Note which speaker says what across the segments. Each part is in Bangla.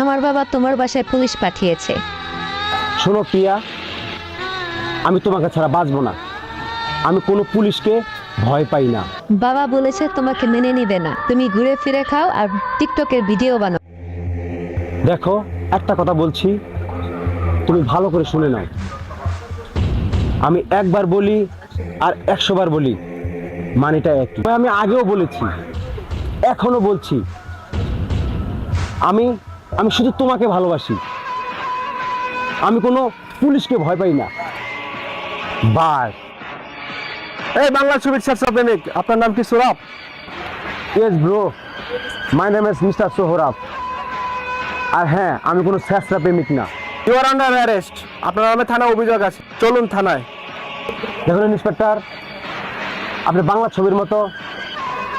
Speaker 1: আমার বাবা তোমার বাসায় পুলিশ পাঠিয়েছে।
Speaker 2: শোনো প্রিয়া, আমি তোমাকে ছাড়া বাঁচবো না। আমি কোনো পুলিশকে ভয় পাই না।
Speaker 1: বাবা বলেছে তোমাকে মেনে নিবে না, তুমি ঘুরে ফিরে খাও আর টিকটকের ভিডিও বানাও।
Speaker 2: দেখো, একটা কথা বলছি, তুমি ভালো করে শুনে নাও। আমি একবার বলি আর 100 বার বলি, মানেটা একই। আমি আগেও বলেছি, এখনো বলছি, আমি আমি শুধু তোমাকে ভালোবাসি। আমি কোনো পুলিশকে ভয় পাই না। বাই।
Speaker 3: এই বাংলা ছবির শেষ প্রেমিক, আপনার নাম কি Sohrab?
Speaker 2: Yes bro, my name is mister Sohrab. আর হ্যাঁ, আমি কোনো শেষরা প্রেমিক না।
Speaker 3: You are under arrest. আপনার নামে থানায় অভিযোগ আছে, চলুন থানায়।
Speaker 2: দেখুন ইন্সপেক্টর, আপনি বাংলা ছবির মতো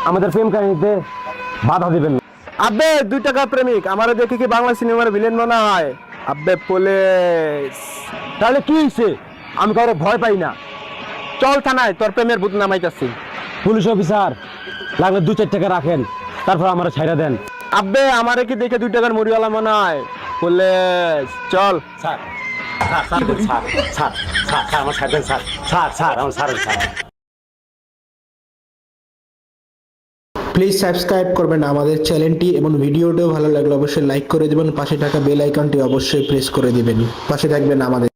Speaker 2: আমাদের প্রেম কাহিনীতে বাধা দিবেন না।
Speaker 3: আব্বে 2 টাকার প্রেমিক, আমারে দেখে কি বাংলা সিনেমার ভিলেন মনে হয়? আব্বে পুলিশ।
Speaker 2: তাহলে কি হয়েছে? আমি কাউকে ভয় পাই না।
Speaker 3: চল থানায়, তোর প্রেমের ভূত নামাইতাছি।
Speaker 2: পুলিশ অফিসার, লাগলে 2-4 টাকা রাখেন, তারপর আমার ছাইড়া দেন।
Speaker 3: আব্বে আমারে কি দেখে 2 টাকার মুড়িওয়ালা মনে হয়? পুলিশ চল।
Speaker 2: Sir, sir, sir, sir, sir, sir, sir, আমার ছাড় দেন স্যার, স্যার, স্যার, আমার ছাড়েন স্যার।
Speaker 4: প্লিজ সাবস্ক্রাইব করবেন আমাদের চ্যানেলটি এবং ভিডিওটিও ভালো লাগলে অবশ্যই লাইক করে দিবেন। পাশে থাকা বেল আইকনটি অবশ্যই প্রেস করে দিবেন। পাশে থাকবেন আমাদের।